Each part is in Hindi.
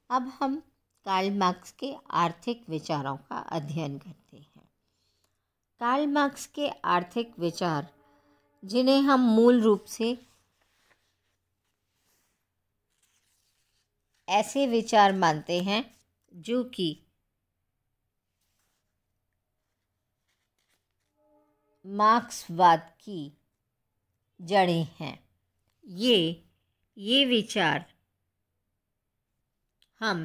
अब हम कार्ल मार्क्स के आर्थिक विचारों का अध्ययन करते हैं। कार्ल मार्क्स के आर्थिक विचार, जिन्हें हम मूल रूप से ऐसे विचार मानते हैं जो कि मार्क्सवाद की जड़ें हैं, ये विचार हम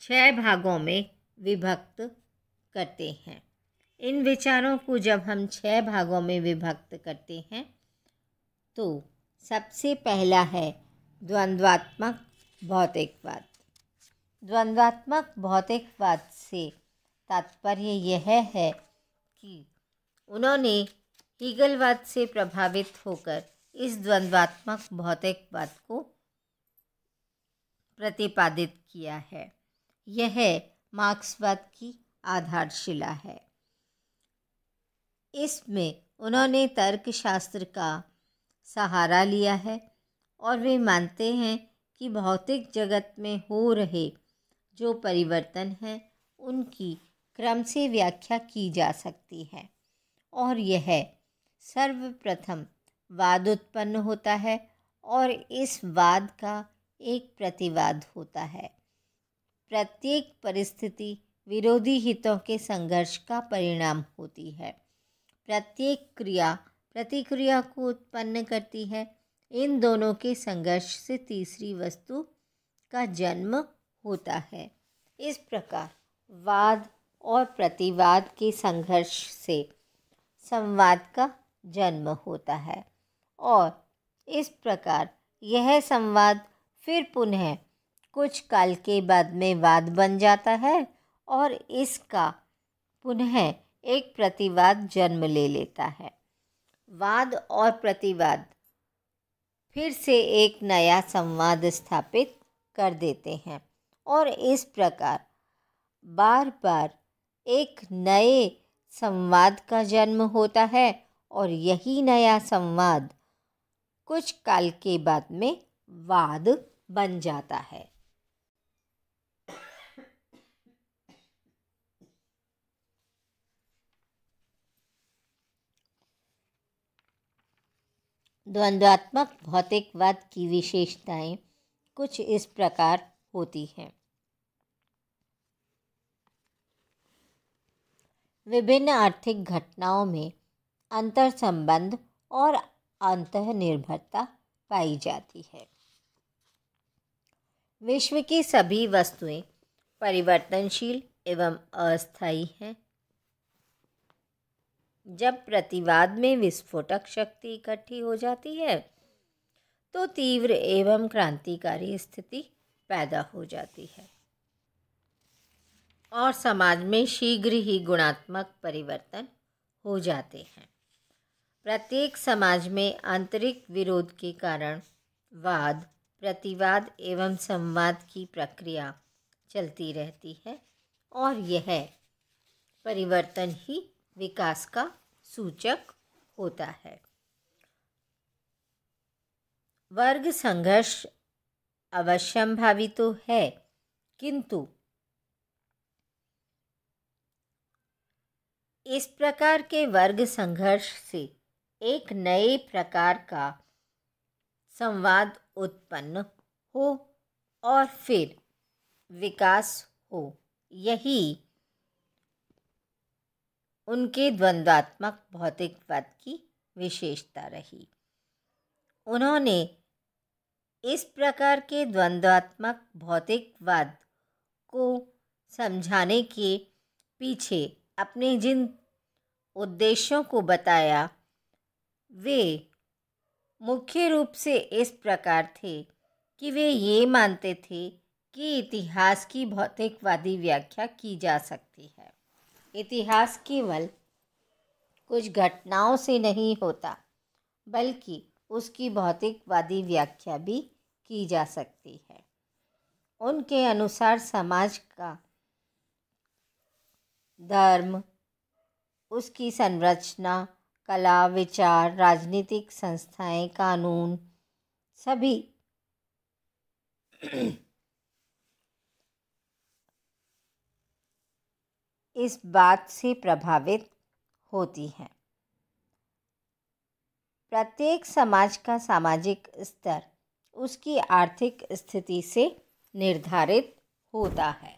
6 भागों में विभक्त करते हैं। इन विचारों को जब हम 6 भागों में विभक्त करते हैं तो सबसे पहला है द्वंद्वात्मक भौतिकवाद। द्वंद्वात्मक भौतिकवाद से तात्पर्य यह है कि उन्होंने हीगलवाद से प्रभावित होकर इस द्वंद्वात्मक भौतिकवाद को प्रतिपादित किया है। यह मार्क्सवाद की आधारशिला है। इसमें उन्होंने तर्कशास्त्र का सहारा लिया है और वे मानते हैं कि भौतिक जगत में हो रहे जो परिवर्तन हैं उनकी क्रम से व्याख्या की जा सकती है और यह सर्वप्रथम वाद उत्पन्न होता है और इस वाद का एक प्रतिवाद होता है। प्रत्येक परिस्थिति विरोधी हितों के संघर्ष का परिणाम होती है। प्रत्येक क्रिया प्रतिक्रिया को उत्पन्न करती है। इन दोनों के संघर्ष से तीसरी वस्तु का जन्म होता है। इस प्रकार वाद और प्रतिवाद के संघर्ष से संवाद का जन्म होता है और इस प्रकार यह संवाद फिर पुनः कुछ काल के बाद में वाद बन जाता है और इसका पुनः एक प्रतिवाद जन्म ले लेता है। वाद और प्रतिवाद फिर से एक नया संवाद स्थापित कर देते हैं और इस प्रकार बार बार एक नए संवाद का जन्म होता है और यही नया संवाद कुछ काल के बाद में वाद बन जाता है। द्वंद्वात्मक भौतिकवाद की विशेषताएं कुछ इस प्रकार होती हैं। विभिन्न आर्थिक घटनाओं में अंतर संबंध और अंतर्निर्भरता पाई जाती है। विश्व की सभी वस्तुएं परिवर्तनशील एवं अस्थायी हैं। जब प्रतिवाद में विस्फोटक शक्ति इकट्ठी हो जाती है तो तीव्र एवं क्रांतिकारी स्थिति पैदा हो जाती है और समाज में शीघ्र ही गुणात्मक परिवर्तन हो जाते हैं। प्रत्येक समाज में आंतरिक विरोध के कारण वाद, प्रतिवाद एवं संवाद की प्रक्रिया चलती रहती है और यह परिवर्तन ही विकास का सूचक होता है। वर्ग संघर्ष अवश्यंभावी तो है, किंतु इस प्रकार के वर्ग संघर्ष से एक नए प्रकार का संवाद उत्पन्न हो और फिर विकास हो, यही उनके द्वंद्वात्मक भौतिकवाद की विशेषता रही। उन्होंने इस प्रकार के द्वंद्वात्मक भौतिकवाद को समझाने के पीछे अपने जिन उद्देश्यों को बताया वे मुख्य रूप से इस प्रकार थे कि वे ये मानते थे कि इतिहास की भौतिकवादी व्याख्या की जा सकती है। इतिहास केवल कुछ घटनाओं से नहीं होता, बल्कि उसकी भौतिकवादी व्याख्या भी की जा सकती है। उनके अनुसार समाज का धर्म, उसकी संरचना, कला, विचार, राजनीतिक संस्थाएं, कानून सभी इस बात से प्रभावित होती हैं। प्रत्येक समाज का सामाजिक स्तर उसकी आर्थिक स्थिति से निर्धारित होता है।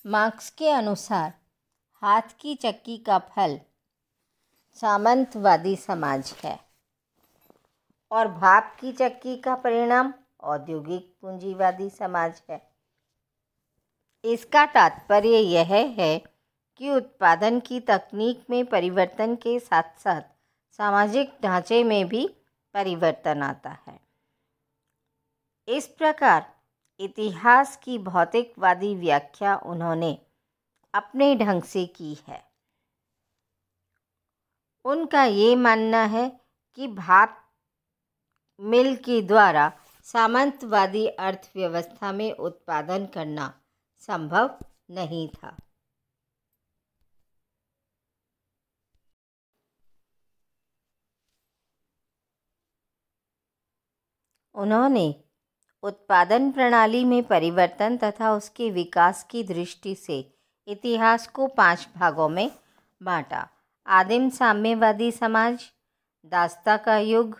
मार्क्स के अनुसार हाथ की चक्की का फल सामंतवादी समाज है और भाप की चक्की का परिणाम औद्योगिक पूंजीवादी समाज है। इसका तात्पर्य यह है कि उत्पादन की तकनीक में परिवर्तन के साथ साथ सामाजिक ढांचे में भी परिवर्तन आता है। इस प्रकार इतिहास की भौतिकवादी व्याख्या उन्होंने अपने ढंग से की है। उनका ये मानना है कि भाप मिल के द्वारा सामंतवादी अर्थव्यवस्था में उत्पादन करना संभव नहीं था। उन्होंने उत्पादन प्रणाली में परिवर्तन तथा उसके विकास की दृष्टि से इतिहास को 5 भागों में बांटा। आदिम साम्यवादी समाज, दास्ता का युग,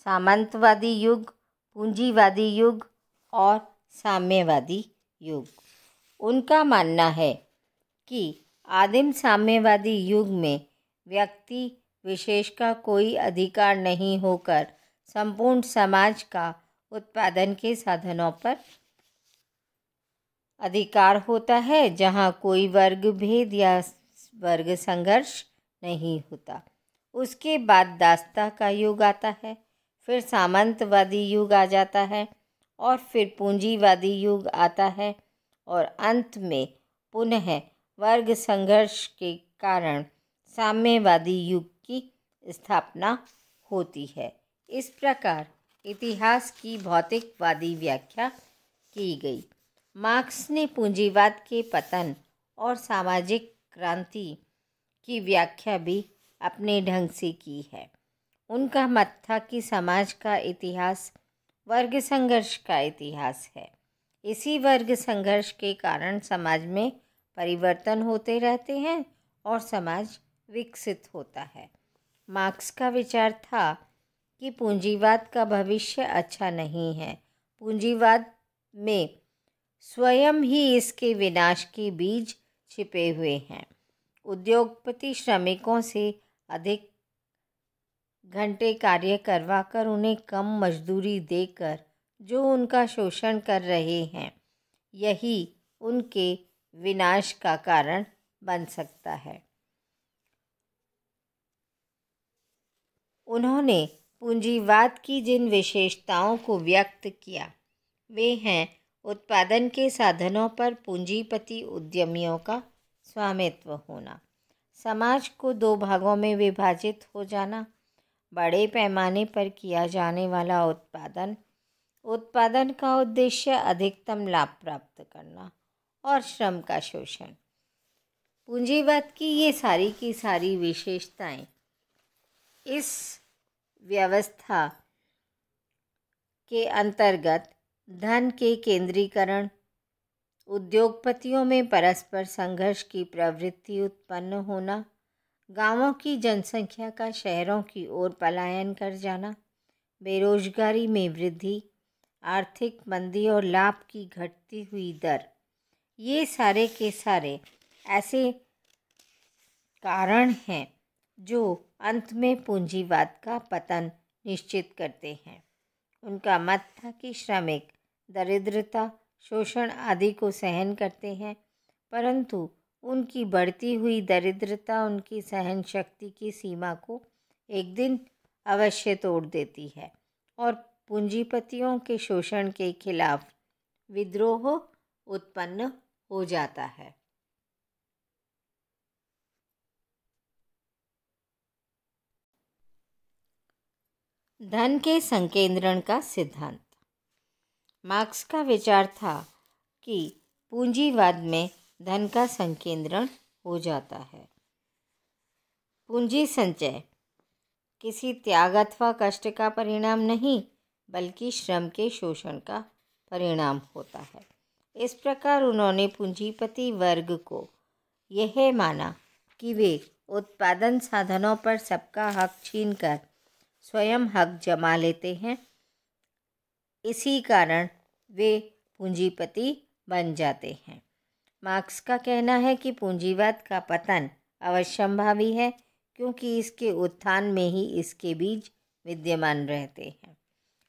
सामंतवादी युग, पूंजीवादी युग और साम्यवादी युग। उनका मानना है कि आदिम साम्यवादी युग में व्यक्ति विशेष का कोई अधिकार नहीं होकर संपूर्ण समाज का उत्पादन के साधनों पर अधिकार होता है, जहाँ कोई वर्ग भेद या वर्ग संघर्ष नहीं होता। उसके बाद दास्ता का युग आता है, फिर सामंतवादी युग आ जाता है और फिर पूंजीवादी युग आता है और अंत में पुनः वर्ग संघर्ष के कारण साम्यवादी युग की स्थापना होती है। इस प्रकार इतिहास की भौतिकवादी व्याख्या की गई। मार्क्स ने पूंजीवाद के पतन और सामाजिक क्रांति की व्याख्या भी अपने ढंग से की है। उनका मत था कि समाज का इतिहास वर्ग संघर्ष का इतिहास है। इसी वर्ग संघर्ष के कारण समाज में परिवर्तन होते रहते हैं और समाज विकसित होता है। मार्क्स का विचार था कि पूंजीवाद का भविष्य अच्छा नहीं है। पूंजीवाद में स्वयं ही इसके विनाश के बीज छिपे हुए हैं। उद्योगपति श्रमिकों से अधिक घंटे कार्य करवाकर उन्हें कम मजदूरी देकर जो उनका शोषण कर रहे हैं, यही उनके विनाश का कारण बन सकता है। उन्होंने पूंजीवाद की जिन विशेषताओं को व्यक्त किया वे हैं उत्पादन के साधनों पर पूंजीपति उद्यमियों का स्वामित्व होना, समाज को 2 भागों में विभाजित हो जाना, बड़े पैमाने पर किया जाने वाला उत्पादन का उद्देश्य अधिकतम लाभ प्राप्त करना और श्रम का शोषण। पूंजीवाद की ये सारी की सारी विशेषताएं इस व्यवस्था के अंतर्गत धन के केंद्रीकरण, उद्योगपतियों में परस्पर संघर्ष की प्रवृत्ति उत्पन्न होना, गांवों की जनसंख्या का शहरों की ओर पलायन कर जाना, बेरोजगारी में वृद्धि, आर्थिक मंदी और लाभ की घटती हुई दर, ये सारे के सारे ऐसे कारण हैं जो अंत में पूंजीवाद का पतन निश्चित करते हैं। उनका मत था कि श्रमिक दरिद्रता, शोषण आदि को सहन करते हैं, परंतु उनकी बढ़ती हुई दरिद्रता उनकी सहन शक्ति की सीमा को एक दिन अवश्य तोड़ देती है और पूंजीपतियों के शोषण के खिलाफ विद्रोह उत्पन्न हो जाता है। धन के संकेंद्रण का सिद्धांत। मार्क्स का विचार था कि पूंजीवाद में धन का संकेंद्रण हो जाता है। पूंजी संचय किसी त्याग अथवा कष्ट का परिणाम नहीं, बल्कि श्रम के शोषण का परिणाम होता है। इस प्रकार उन्होंने पूंजीपति वर्ग को यह माना कि वे उत्पादन साधनों पर सबका हक छीनकर स्वयं हक जमा लेते हैं। इसी कारण वे पूंजीपति बन जाते हैं। मार्क्स का कहना है कि पूंजीवाद का पतन अवश्यंभावी है, क्योंकि इसके उत्थान में ही इसके बीज विद्यमान रहते हैं।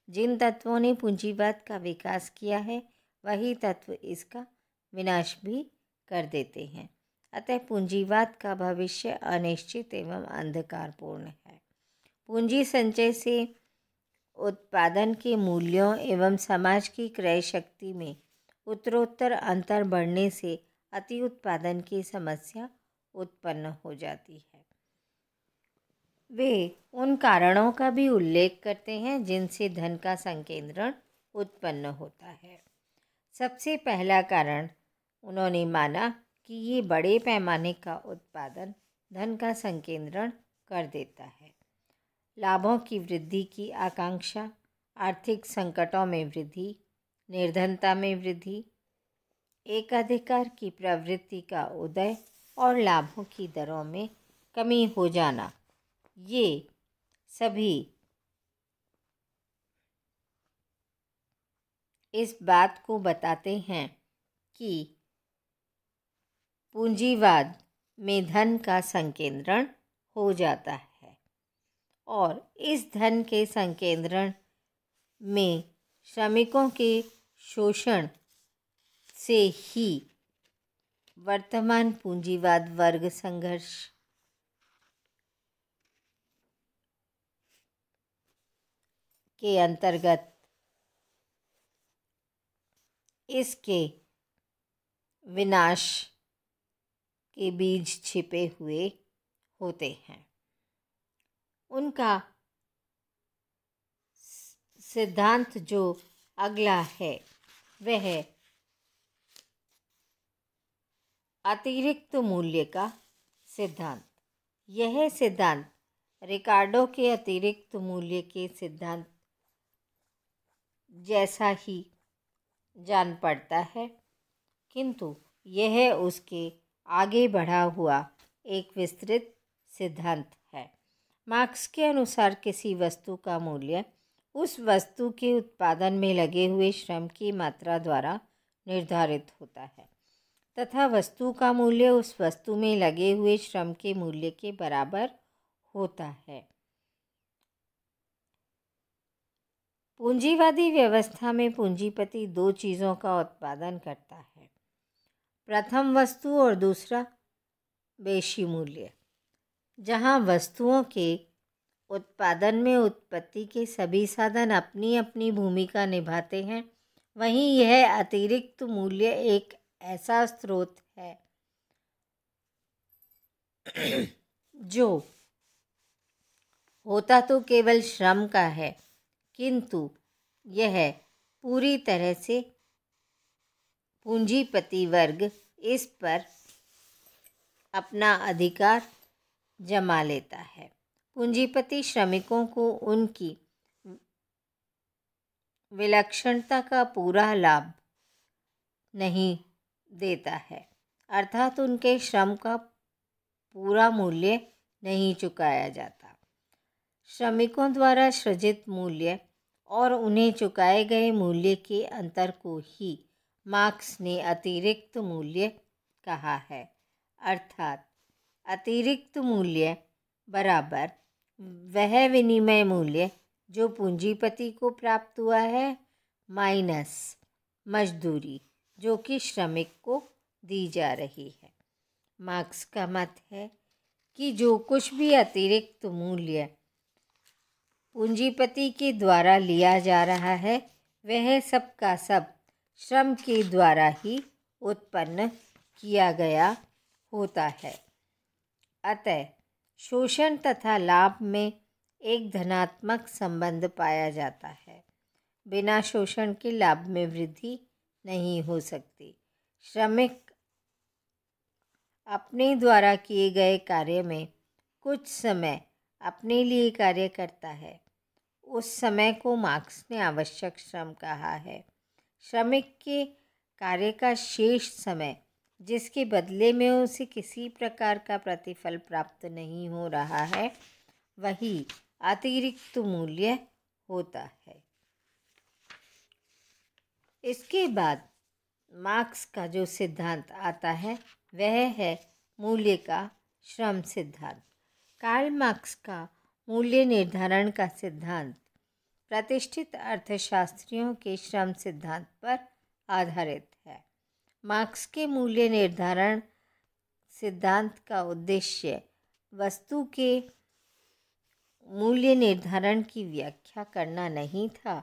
जिन तत्वों ने पूंजीवाद का विकास किया है, वही तत्व इसका विनाश भी कर देते हैं। अतः पूंजीवाद का भविष्य अनिश्चित एवं अंधकारपूर्ण है। पूंजी संचय से उत्पादन के मूल्यों एवं समाज की क्रय शक्ति में उत्तरोत्तर अंतर बढ़ने से अति उत्पादन की समस्या उत्पन्न हो जाती है। वे उन कारणों का भी उल्लेख करते हैं जिनसे धन का संकेंद्रण उत्पन्न होता है। सबसे पहला कारण उन्होंने माना कि ये बड़े पैमाने का उत्पादन धन का संकेंद्रण कर देता है। लाभों की वृद्धि की आकांक्षा, आर्थिक संकटों में वृद्धि, निर्धनता में वृद्धि, एकाधिकार की प्रवृत्ति का उदय और लाभों की दरों में कमी हो जाना, ये सभी इस बात को बताते हैं कि पूंजीवाद में धन का संकेंद्रण हो जाता है और इस धन के संकेंद्रण में श्रमिकों के शोषण से ही वर्तमान पूंजीवाद वर्ग संघर्ष के अंतर्गत इसके विनाश के बीज छिपे हुए होते हैं। उनका सिद्धांत जो अगला है वह अतिरिक्त मूल्य का सिद्धांत। यह सिद्धांत रिकार्डो के अतिरिक्त मूल्य के सिद्धांत जैसा ही जान पड़ता है, किंतु यह उसके आगे बढ़ा हुआ एक विस्तृत सिद्धांत है। मार्क्स के अनुसार किसी वस्तु का मूल्य उस वस्तु के उत्पादन में लगे हुए श्रम की मात्रा द्वारा निर्धारित होता है तथा वस्तु का मूल्य उस वस्तु में लगे हुए श्रम के मूल्य के बराबर होता है। पूंजीवादी व्यवस्था में पूंजीपति दो चीज़ों का उत्पादन करता है, प्रथम वस्तु और दूसरा बेशी मूल्य। जहाँ वस्तुओं के उत्पादन में उत्पत्ति के सभी साधन अपनी अपनी भूमिका निभाते हैं, वहीं यह अतिरिक्त मूल्य एक ऐसा स्रोत है जो होता तो केवल श्रम का है, किंतु यह पूरी तरह से पूंजीपति वर्ग इस पर अपना अधिकार जमा लेता है। पूंजीपति श्रमिकों को उनकी विलक्षणता का पूरा लाभ नहीं देता है, अर्थात उनके श्रम का पूरा मूल्य नहीं चुकाया जाता। श्रमिकों द्वारा सृजित मूल्य और उन्हें चुकाए गए मूल्य के अंतर को ही मार्क्स ने अतिरिक्त मूल्य कहा है, अर्थात अतिरिक्त मूल्य बराबर वह विनिमय मूल्य जो पूंजीपति को प्राप्त हुआ है माइनस मजदूरी जो कि श्रमिक को दी जा रही है। मार्क्स का मत है कि जो कुछ भी अतिरिक्त मूल्य पूंजीपति के द्वारा लिया जा रहा है वह सब का सब श्रम के द्वारा ही उत्पन्न किया गया होता है। अतः शोषण तथा लाभ में एक धनात्मक संबंध पाया जाता है। बिना शोषण के लाभ में वृद्धि नहीं हो सकती। श्रमिक अपने द्वारा किए गए कार्य में कुछ समय अपने लिए कार्य करता है, उस समय को मार्क्स ने आवश्यक श्रम कहा है। श्रमिक के कार्य का शेष समय जिसके बदले में उसे किसी प्रकार का प्रतिफल प्राप्त नहीं हो रहा है, वही अतिरिक्त मूल्य होता है। इसके बाद मार्क्स का जो सिद्धांत आता है वह है मूल्य का श्रम सिद्धांत। कार्ल मार्क्स का मूल्य निर्धारण का सिद्धांत प्रतिष्ठित अर्थशास्त्रियों के श्रम सिद्धांत पर आधारित है। मार्क्स के मूल्य निर्धारण सिद्धांत का उद्देश्य वस्तु के मूल्य निर्धारण की व्याख्या करना नहीं था,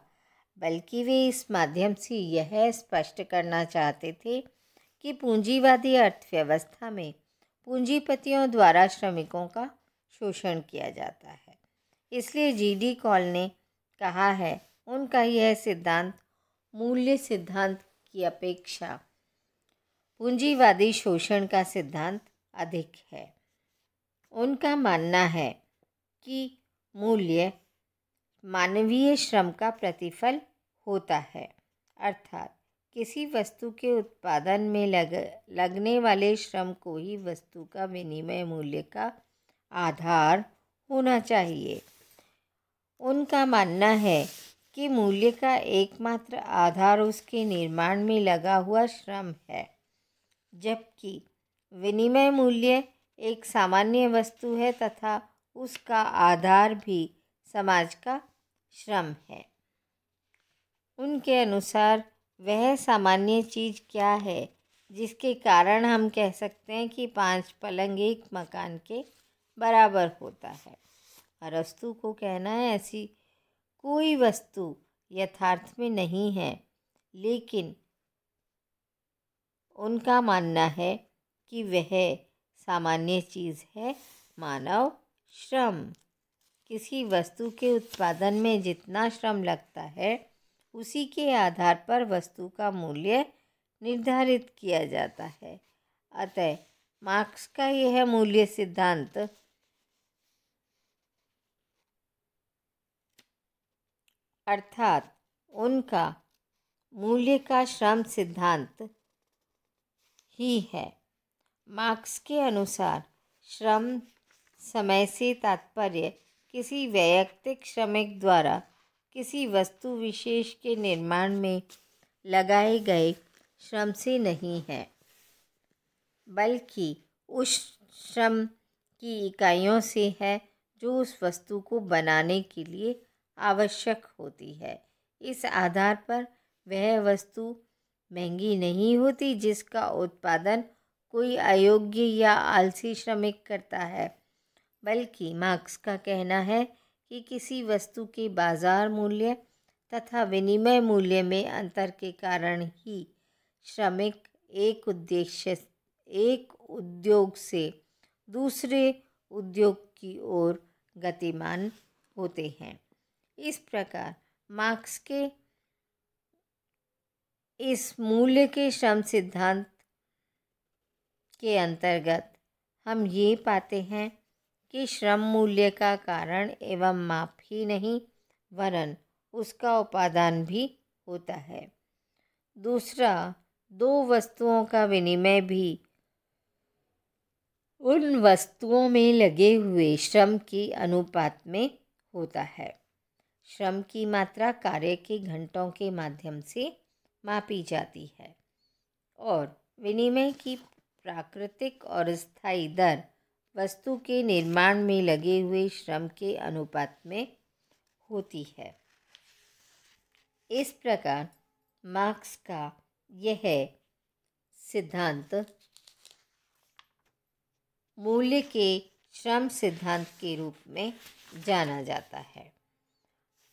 बल्कि वे इस माध्यम से यह स्पष्ट करना चाहते थे कि पूंजीवादी अर्थव्यवस्था में पूंजीपतियों द्वारा श्रमिकों का शोषण किया जाता है। इसलिए जी.डी. कॉल ने कहा है, उनका यह सिद्धांत मूल्य सिद्धांत की अपेक्षा पूंजीवादी शोषण का सिद्धांत अधिक है। उनका मानना है कि मूल्य मानवीय श्रम का प्रतिफल होता है, अर्थात किसी वस्तु के उत्पादन में लगने वाले श्रम को ही वस्तु का विनिमय मूल्य का आधार होना चाहिए। उनका मानना है कि मूल्य का एकमात्र आधार उसके निर्माण में लगा हुआ श्रम है, जबकि विनिमय मूल्य एक सामान्य वस्तु है तथा उसका आधार भी समाज का श्रम है। उनके अनुसार वह सामान्य चीज़ क्या है जिसके कारण हम कह सकते हैं कि 5 पलंग एक मकान के बराबर होता है। अरस्तू को कहना है ऐसी कोई वस्तु यथार्थ में नहीं है, लेकिन उनका मानना है कि वह सामान्य चीज़ है मानव श्रम। किसी वस्तु के उत्पादन में जितना श्रम लगता है उसी के आधार पर वस्तु का मूल्य निर्धारित किया जाता है। अतः मार्क्स का यह मूल्य सिद्धांत अर्थात उनका मूल्य का श्रम सिद्धांत ही है। मार्क्स के अनुसार श्रम समय से तात्पर्य किसी वैयक्तिक श्रमिक द्वारा किसी वस्तु विशेष के निर्माण में लगाए गए श्रम से नहीं है, बल्कि उस श्रम की इकाइयों से है जो उस वस्तु को बनाने के लिए आवश्यक होती है। इस आधार पर वह वस्तु महंगी नहीं होती जिसका उत्पादन कोई अयोग्य या आलसी श्रमिक करता है, बल्कि मार्क्स का कहना है कि किसी वस्तु के बाजार मूल्य तथा विनिमय मूल्य में अंतर के कारण ही श्रमिक एक उद्योग से दूसरे उद्योग की ओर गतिमान होते हैं। इस प्रकार मार्क्स के इस मूल्य के श्रम सिद्धांत के अंतर्गत हम ये पाते हैं कि श्रम मूल्य का कारण एवं माप ही नहीं वरन उसका उपादान भी होता है। दूसरा, 2 वस्तुओं का विनिमय भी उन वस्तुओं में लगे हुए श्रम के अनुपात में होता है। श्रम की मात्रा कार्य के घंटों के माध्यम से मापी जाती है और विनिमय की प्राकृतिक और स्थायी दर वस्तु के निर्माण में लगे हुए श्रम के अनुपात में होती है। इस प्रकार मार्क्स का यह सिद्धांत मूल्य के श्रम सिद्धांत के रूप में जाना जाता है।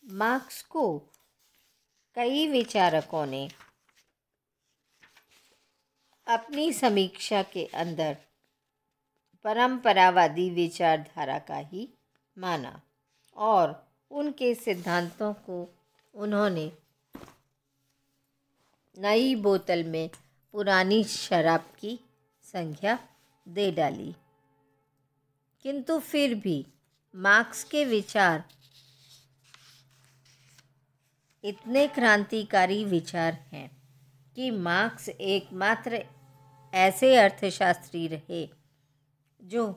मार्क्स को कई विचारकों ने अपनी समीक्षा के अंदर परंपरावादी विचारधारा का ही माना और उनके सिद्धांतों को उन्होंने नई बोतल में पुरानी शराब की संज्ञा दे डाली। किंतु फिर भी मार्क्स के विचार इतने क्रांतिकारी विचार हैं कि मार्क्स एकमात्र ऐसे अर्थशास्त्री रहे जो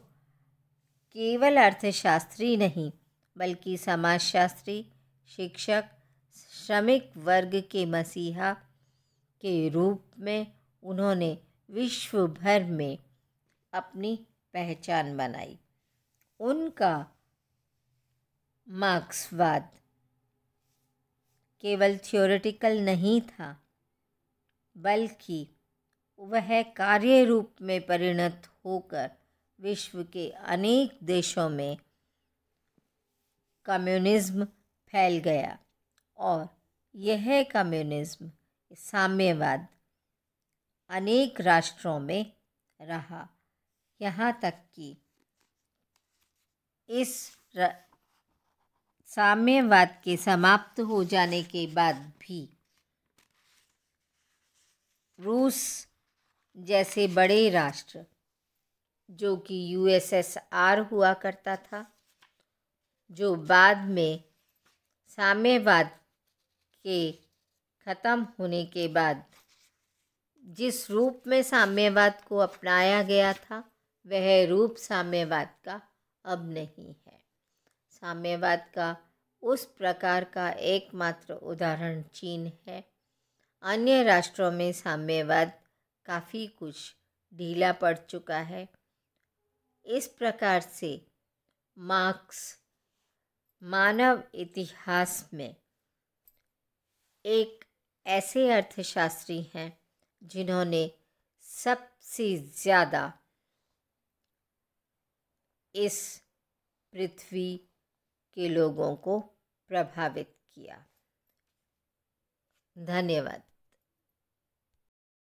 केवल अर्थशास्त्री नहीं बल्कि समाजशास्त्री, शिक्षक, श्रमिक वर्ग के मसीहा के रूप में उन्होंने विश्व भर में अपनी पहचान बनाई। उनका मार्क्सवाद केवल थ्योरेटिकल नहीं था बल्कि वह कार्य रूप में परिणत होकर विश्व के अनेक देशों में कम्युनिज्म फैल गया और यह कम्युनिज्म साम्यवाद अनेक राष्ट्रों में रहा, यहाँ तक कि इस साम्यवाद के समाप्त हो जाने के बाद भी रूस जैसे बड़े राष्ट्र, जो कि यूएसएसआर हुआ करता था, जो बाद में साम्यवाद के ख़त्म होने के बाद जिस रूप में साम्यवाद को अपनाया गया था वह रूप साम्यवाद का अब नहीं है। साम्यवाद का उस प्रकार का एकमात्र उदाहरण चीन है। अन्य राष्ट्रों में साम्यवाद काफ़ी कुछ ढीला पड़ चुका है। इस प्रकार से मार्क्स मानव इतिहास में एक ऐसे अर्थशास्त्री हैं जिन्होंने सबसे ज़्यादा इस पृथ्वी के लोगों को प्रभावित किया। धन्यवाद।